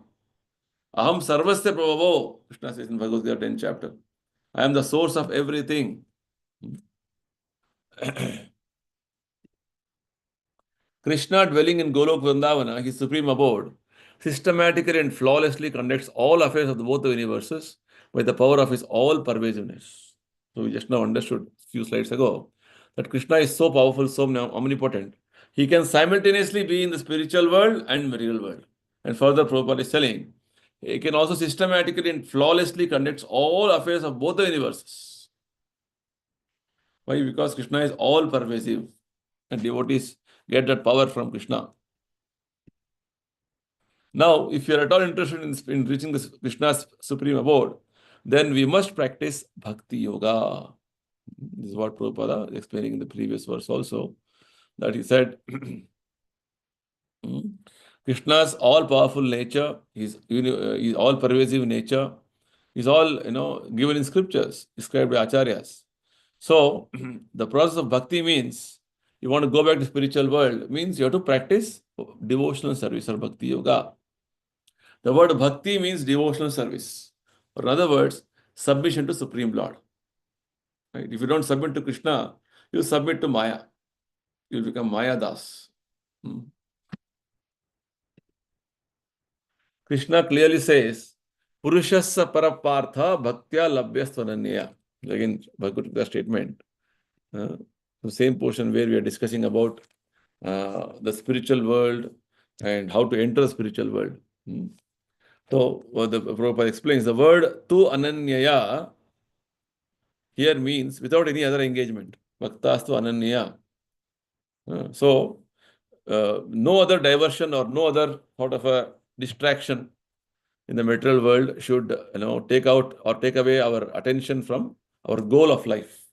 Aham Sarvasya Prabhavo, Krishna says in Bhagavad Gita 10th chapter. I am the source of everything. Krishna, dwelling in Golok Vrindavana, his supreme abode, systematically and flawlessly conducts all affairs of both the universes by the power of his all-pervasiveness. So we just now understood a few slides ago that Krishna is so powerful, so omnipotent. He can simultaneously be in the spiritual world and material world. And further, Prabhupada is telling, he can also systematically and flawlessly conduct all affairs of both the universes. Why? Because Krishna is all-pervasive, and devotees get that power from Krishna. Now, if you are at all interested in reaching this Krishna's supreme abode, then we must practice Bhakti Yoga. This is what Prabhupada is explaining in the previous verse also, that he said, Krishna's all-powerful nature, his all-pervasive nature, is all, given in scriptures, described by Acharyas. So, the process of Bhakti means, you want to go back to spiritual world, means you have to practice devotional service or Bhakti Yoga. The word Bhakti means devotional service. Or in other words, submission to Supreme Lord. Right? If you don't submit to Krishna, you submit to Maya. You will become Maya Das. Krishna clearly says, Purushasya Parapartha Bhaktya Labhyastvananya. Again, Bhagavad Gita statement. The same portion where we are discussing about the spiritual world and how to enter the spiritual world. So the Prabhupada explains the word tu ananyaya here means without any other engagement. Bhaktastu ananyaya. No other diversion or no other sort of a distraction in the material world should take out or take away our attention from our goal of life.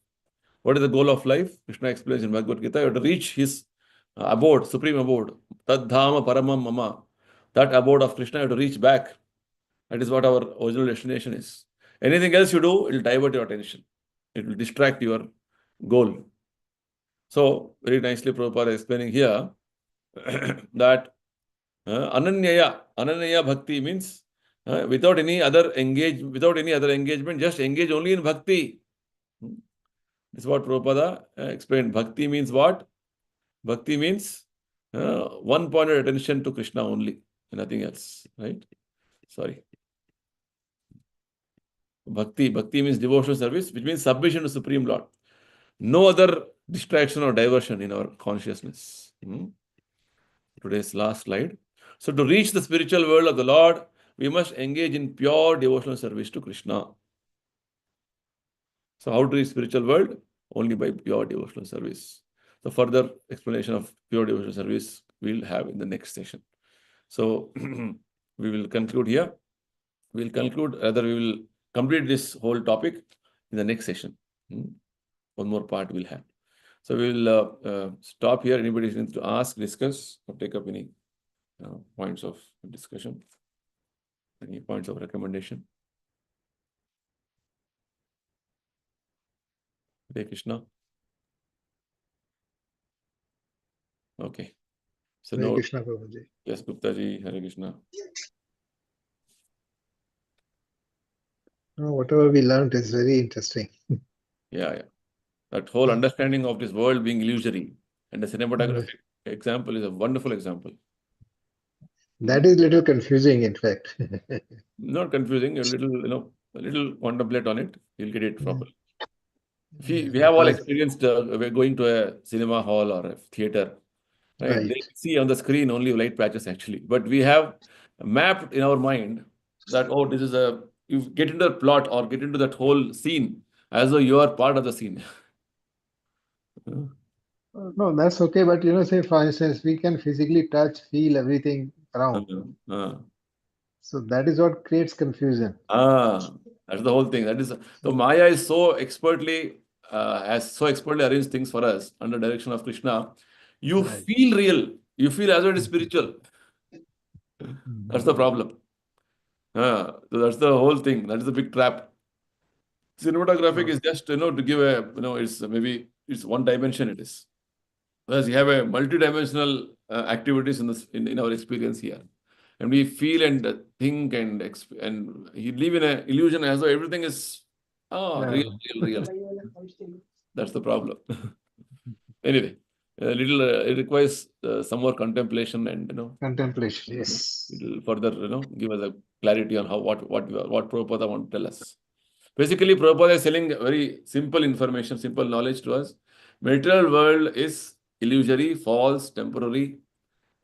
What is the goal of life? Krishna explains in Bhagavad Gita. You have to reach his abode, supreme abode. Tad dhama paramam mama. That abode of Krishna, you have to reach back. That is what our original destination is. Anything else you do, it will divert your attention. It will distract your goal. So, very nicely Prabhupada is explaining here that Ananyaya bhakti means without any other engagement, just engage only in bhakti. This is what Prabhupada explained. Bhakti means what? Bhakti means one pointed attention to Krishna only, nothing else. Right? Sorry. Bhakti means devotional service, which means submission to Supreme Lord. No other distraction or diversion in our consciousness. Today's last slide. So to reach the spiritual world of the Lord, we must engage in pure devotional service to Krishna. So how to reach spiritual world? Only by pure devotional service. The further explanation of pure devotional service we'll have in the next session. So we will conclude here. We will complete this whole topic in the next session. One more part we'll have. So we will stop here. Anybody needs to ask, discuss, or take up any points of discussion, any points of recommendation? Hare Krishna. Okay. So Hare no. Krishna, Prabhuji. Yes, Gupta ji, Hare Krishna. No, whatever we learned is very interesting. Yeah. That whole understanding of this world being illusory and the cinematographic example is a wonderful example. That is little confusing, in fact. Not confusing, a little contemplate on it, you'll get it properly. We have all experienced we're going to a cinema hall or a theater, right? Right. They see on the screen only light patches actually, but we have mapped in our mind that, oh, this is you get into the plot or get into that whole scene as though you are part of the scene. No, that's okay. But say for instance, we can physically touch, feel everything around. So that is what creates confusion. That's the whole thing. That is so Maya is so expertly has so expertly arranged things for us under direction of Krishna. You feel real. You feel as though it is spiritual. That's the problem. So that's the whole thing. That is the big trap. Cinematographic is just to give a it's one dimension. It is. Whereas you have a multi-dimensional activities in our experience here. And we feel and think and you live in an illusion as though everything is real. That's the problem. Anyway, it requires some more contemplation and Contemplation. Yes. it will further give us a clarity on what Prabhupada want to tell us. Basically, Prabhupada is telling very simple information, simple knowledge to us. Material world is illusory, false, temporary.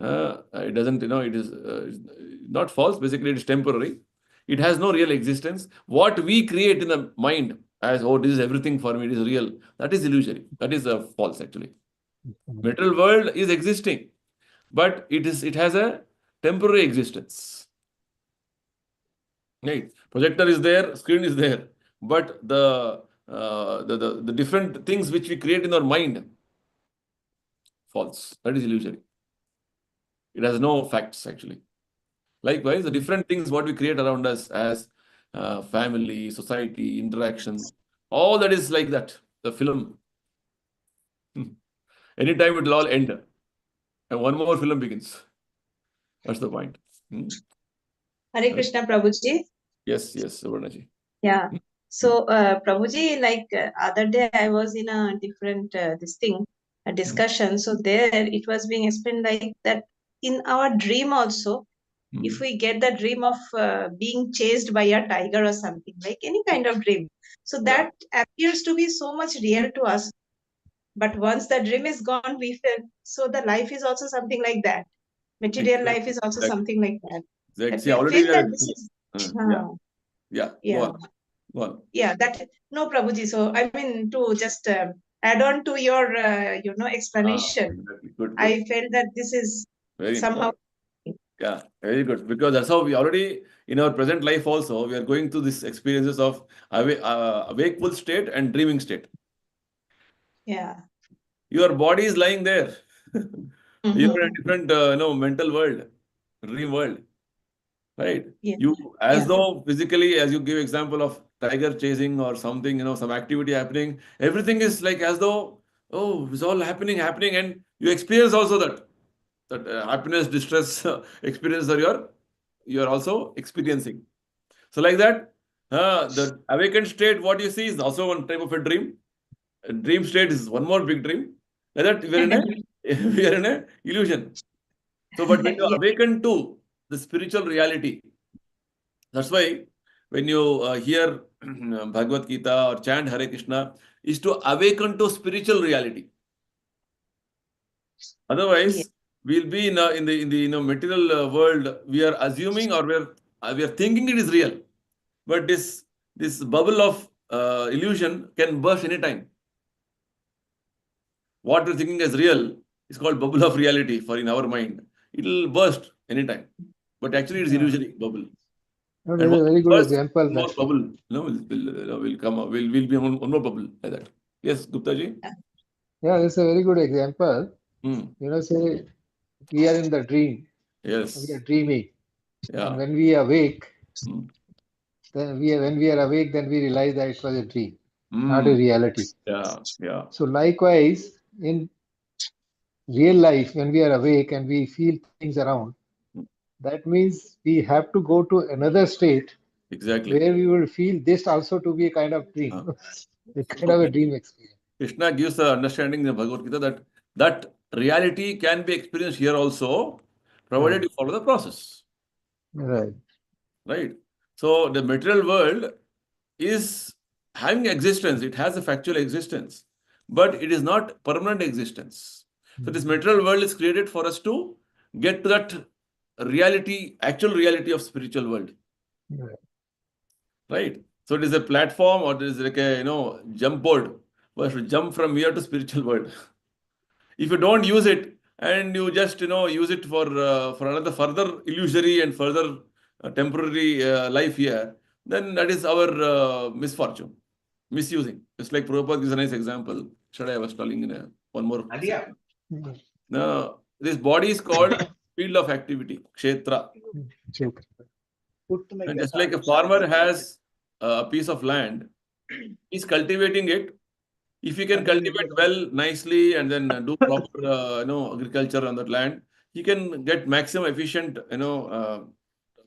It doesn't, it is not false. Basically, it is temporary. It has no real existence. What we create in the mind as, oh, this is everything for me, it is real. That is illusory. That is false, actually. Material world is existing, but it has a temporary existence. Right? Projector is there, screen is there, but the different things which we create in our mind, false. That is illusory. It has no facts, actually. Likewise, the different things what we create around us as family, society, interaction, all that is like that, the film. Anytime it will all end. And one more film begins. That's the point. Hare Krishna, Prabhuji. Yes, Suvarnaji. Yeah. So, Prabhuji, like other day I was in a different a discussion. So there it was being explained like that in our dream also, if we get the dream of being chased by a tiger or something, like any kind of dream. So that appears to be so much real to us. But once the dream is gone, we feel so the life is also something like that. Material life is also something like that. That See, we already feel we that are. this is Yeah, yeah. Go yeah. on. Go on. Yeah, that no, Prabhuji. So I mean to just add on to your explanation. Exactly. Good. I felt that this is Very somehow. important. Yeah, very good. Because that's how we already, in our present life also, we are going through these experiences of wakeful state and dreaming state. Yeah. Your body is lying there. You're in a Mhm. different, mental world, dream world, right? Yeah. You, as Yeah. though physically, as you give example of tiger chasing or something, some activity happening, everything is like as though, oh, it's all happening, and you experience also that happiness, distress experience that you're also experiencing. So like that, the awakened state, what you see is also one type of a dream. A dream state is one more big dream. Like that, we are in a we are in a illusion. So, but when you Yeah. awaken to the spiritual reality, that's why when you hear Bhagavad Gita or chant Hare Krishna, is to awaken to spiritual reality. Yeah. Otherwise, we'll be in the material world. We are assuming or we are thinking it is real, but this bubble of illusion can burst anytime. What we're thinking as real is called bubble of reality for in our mind. It'll burst anytime, but actually it's Yeah. illusory bubble. No, And that's a once very it good bursts, example one more that. bubble, will come up. Will be one more bubble like that. Yes, Gupta ji. Yeah, that's a very good example. Hmm. Say we are in the dream, we are Yes. dreaming, and Yeah. when we awake, Hmm. when we are awake, then we realize that it was a dream, not a Hmm. reality. Yeah. Yeah. So likewise, in real life, when we are awake and we feel things around, that means we have to go to another state Exactly. where we will feel this also to be a kind of dream, a kind of a So dream experience. Krishna gives the understanding in the Bhagavad Gita that reality can be experienced here also, provided Right, you follow the process. right, Right? So the material world is having existence, it has a factual existence, but it is not permanent existence. So this material world is created for us to get to that reality, actual reality of spiritual world. right. Right? So it is a platform or it is like a jump board for us to jump from here to spiritual world. If you don't use it and you just use it for another further illusory and further temporary life here, then that is our misfortune, misusing. It's like Prabhupada gives a nice example. Should I was telling in one more section. Now, this body is called field of activity, kshetra. Check. And just like a farmer has a piece of land, he's cultivating it. If he can cultivate well, nicely, and then do proper, agriculture on that land, he can get maximum efficient,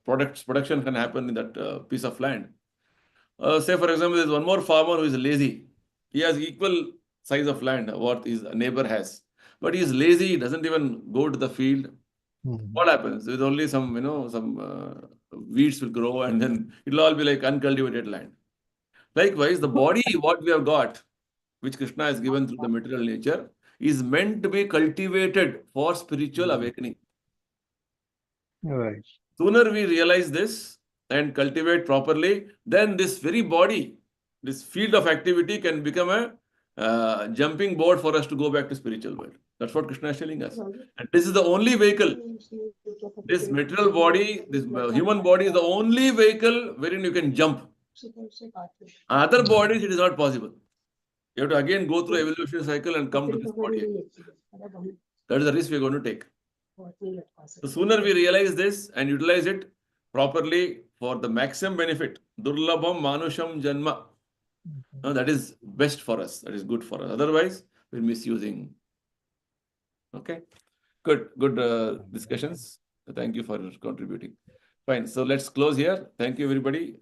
production can happen in that piece of land. Say, for example, there's one more farmer who is lazy. He has equal size of land what his neighbor has, but he is lazy. He doesn't even go to the field. Mhm. What happens? There's only some weeds will grow, and then it'll all be like uncultivated land. Likewise, the body, what we have got, which Krishna has given through the material nature, is meant to be cultivated for spiritual awakening. Right. Sooner we realize this and cultivate properly, then this very body, this field of activity can become a jumping board for us to go back to spiritual world. That's what Krishna is telling us. And this is the only vehicle. This material body, this human body is the only vehicle wherein you can jump. Other bodies, it is not possible. You have to again go through evolution cycle and come to this body again. That is the risk we are going to take. The sooner we realize this and utilize it properly for the maximum benefit, Durlabham Manusham Janma, that is best for us. That is good for us. Otherwise, we're misusing. Okay. Good discussions. Thank you for contributing. Fine. So let's close here. Thank you, everybody.